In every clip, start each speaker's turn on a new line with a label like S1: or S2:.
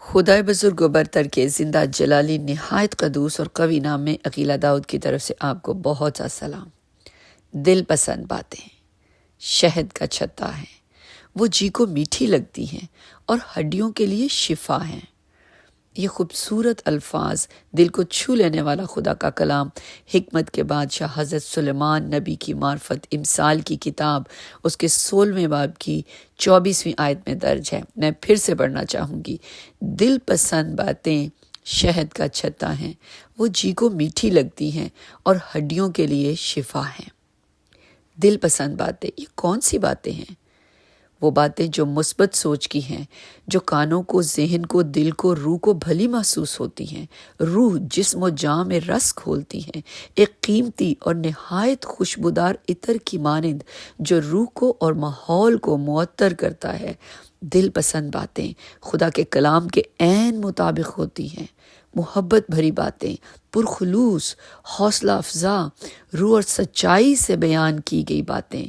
S1: خدائے بزرگ و برتر کے زندہ جلالی نہایت قدوس اور قوی نام میں عقیلہ داؤد کی طرف سے آپ کو بہت سا سلام۔ دل پسند باتیں شہد کا چھتا ہیں، وہ جی کو میٹھی لگتی ہیں اور ہڈیوں کے لیے شفا ہیں۔ یہ خوبصورت الفاظ دل کو چھو لینے والا خدا کا کلام حکمت کے بادشاہ حضرت سلیمان نبی کی معرفت امثال کی کتاب اس کے 16ویں باب کی 24ویں آیت میں درج ہے۔ میں پھر سے پڑھنا چاہوں گی۔ دل پسند باتیں شہد کا چھتا ہیں، وہ جی کو میٹھی لگتی ہیں اور ہڈیوں کے لیے شفا ہیں۔ دل پسند باتیں یہ کون سی باتیں ہیں؟ وہ باتیں جو مثبت سوچ کی ہیں، جو کانوں کو، ذہن کو، دل کو، روح کو بھلی محسوس ہوتی ہیں۔ روح، جسم و جاں میں رس کھولتی ہیں، ایک قیمتی اور نہایت خوشبودار عطر کی مانند جو روح کو اور ماحول کو معطر کرتا ہے۔ دل پسند باتیں خدا کے کلام کے عین مطابق ہوتی ہیں، محبت بھری باتیں، پرخلوص، حوصلہ افزا، روح اور سچائی سے بیان کی گئی باتیں،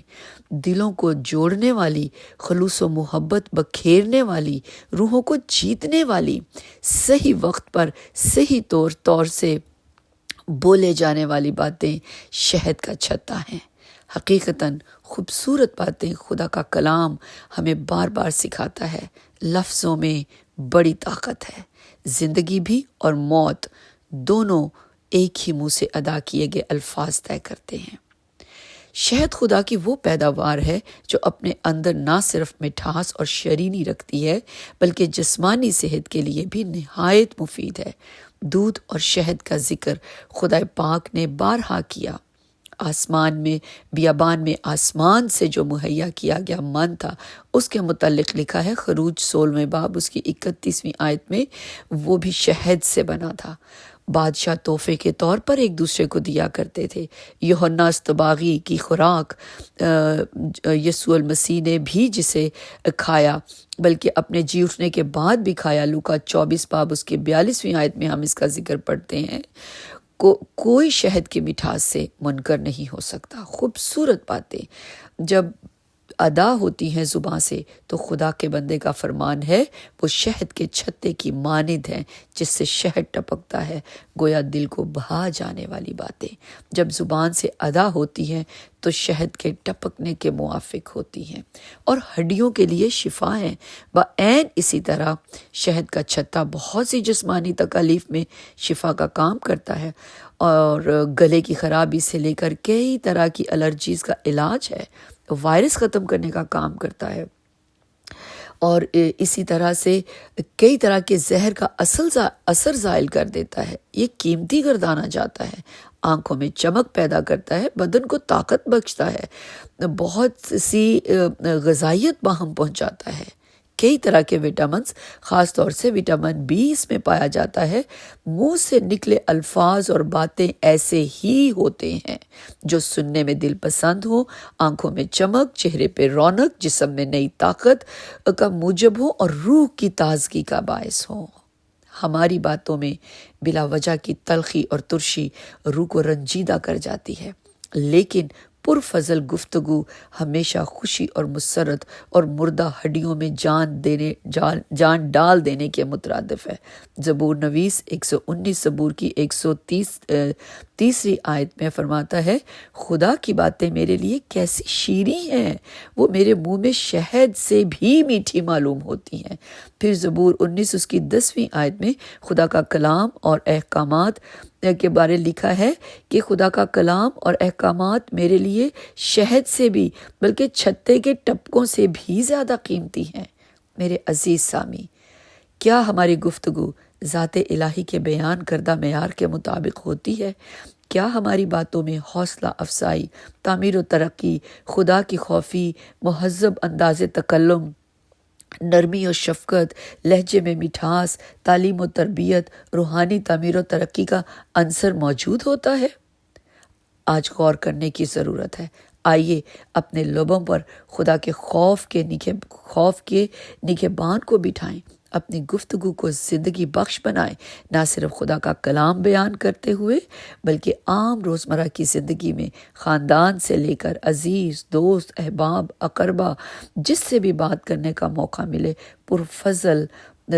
S1: دلوں کو جوڑنے والی، خلوص و محبت بکھیرنے والی، روحوں کو جیتنے والی، صحیح وقت پر صحیح طور سے بولے جانے والی باتیں شہد کا چھتا ہیں۔ حقیقتاً خوبصورت باتیں خدا کا کلام ہمیں بار بار سکھاتا ہے۔ لفظوں میں بڑی طاقت ہے۔ زندگی بھی اور موت دونوں ایک ہی منہ سے ادا کیے گئے الفاظ طے کرتے ہیں۔ شہد خدا کی وہ پیداوار ہے جو اپنے اندر نہ صرف مٹھاس اور شیرینی رکھتی ہے بلکہ جسمانی صحت کے لیے بھی نہایت مفید ہے۔ دودھ اور شہد کا ذکر خدا پاک نے بارہا کیا۔ بیابان میں آسمان سے جو مہیا کیا گیا من تھا، اس کے متعلق لکھا ہے خروج 16ویں باب اس کی 31ویں آیت میں، وہ بھی شہد سے بنا تھا۔ بادشاہ تحفے کے طور پر ایک دوسرے کو دیا کرتے تھے۔ یوحنا اسطباغی کی خوراک یسوع المسیح نے بھی جسے کھایا بلکہ اپنے جی اٹھنے کے بعد بھی کھایا۔ لوکا 24 باب اس کی 42ویں آیت میں ہم اس کا ذکر پڑھتے ہیں۔ کوئی شہد کی مٹھاس سے منکر نہیں ہو سکتا۔ خوبصورت باتیں جب ادا ہوتی ہیں زباں سے تو خدا کے بندے کا فرمان ہے، وہ شہد کے چھتے کی مانند ہیں جس سے شہد ٹپکتا ہے، گویا دل کو بھا جانے والی باتیں جب زبان سے ادا ہوتی ہیں تو شہد کے ٹپکنے کے موافق ہوتی ہیں اور ہڈیوں کے لیے شفا ہیں۔ بعین اسی طرح شہد کا چھتا بہت سی جسمانی تکالیف میں شفا کا کام کرتا ہے اور گلے کی خرابی سے لے کر کئی طرح کی الرجیز کا علاج ہے، وائرس ختم کرنے کا کام کرتا ہے اور اسی طرح سے کئی طرح کے زہر کا اثر زائل کر دیتا ہے۔ یہ قیمتی گردانا جاتا ہے، آنکھوں میں چمک پیدا کرتا ہے، بدن کو طاقت بخشتا ہے، بہت سی غذائیت باہم پہنچاتا ہے۔ کئی طرح کے وٹامنز، خاص طور سے وٹامن بی اس میں پایا جاتا ہے۔ منہ سے نکلے الفاظ اور باتیں ایسے ہی ہوتے ہیں جو سننے میں دل پسند ہو، آنکھوں میں چمک، چہرے پہ رونق، جسم میں نئی طاقت کا موجب ہو اور روح کی تازگی کا باعث ہو۔ ہماری باتوں میں بلا وجہ کی تلخی اور ترشی روح کو رنجیدہ کر جاتی ہے، لیکن پرفضل گفتگو ہمیشہ خوشی اور مسرت اور مردہ ہڈیوں میں جان ڈال دینے کے مترادف ہے۔ زبور نویس 119 زبور کی 130 آیت میں فرماتا ہے، خدا کی باتیں میرے لیے کیسی شیریں ہیں، وہ میرے منہ میں شہد سے بھی میٹھی معلوم ہوتی ہیں۔ پھر زبور 19 اس کی 10ویں آیت میں خدا کا کلام اور احکامات کے بارے لکھا ہے کہ خدا کا کلام اور احکامات میرے لیے شہد سے بھی بلکہ چھتے کے ٹپکوں سے بھی زیادہ قیمتی ہیں۔ میرے عزیز سامی، کیا ہماری گفتگو ذات الہی کے بیان کردہ معیار کے مطابق ہوتی ہے؟ کیا ہماری باتوں میں حوصلہ افزائی، تعمیر و ترقی، خدا کی خوفی، مہذب انداز تکلم، نرمی و شفقت، لہجے میں مٹھاس، تعلیم و تربیت، روحانی تعمیر و ترقی کا عنصر موجود ہوتا ہے؟ آج غور کرنے کی ضرورت ہے۔ آئیے اپنے لبوں پر خدا کے خوف کے نگہبان کو بٹھائیں، اپنی گفتگو کو زندگی بخش بنائیں، نہ صرف خدا کا کلام بیان کرتے ہوئے بلکہ عام روزمرہ کی زندگی میں خاندان سے لے کر عزیز، دوست، احباب، اقربا، جس سے بھی بات کرنے کا موقع ملے، پرفضل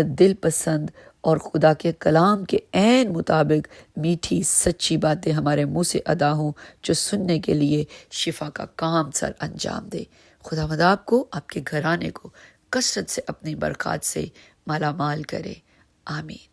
S1: دل پسند اور خدا کے کلام کے عین مطابق میٹھی سچی باتیں ہمارے منہ سے ادا ہوں جو سننے کے لیے شفا کا کام سر انجام دے۔ خداوند آپ کو، آپ کے گھرانے کو کثرت سے اپنی برکات سے مالا مال کرے، آمین۔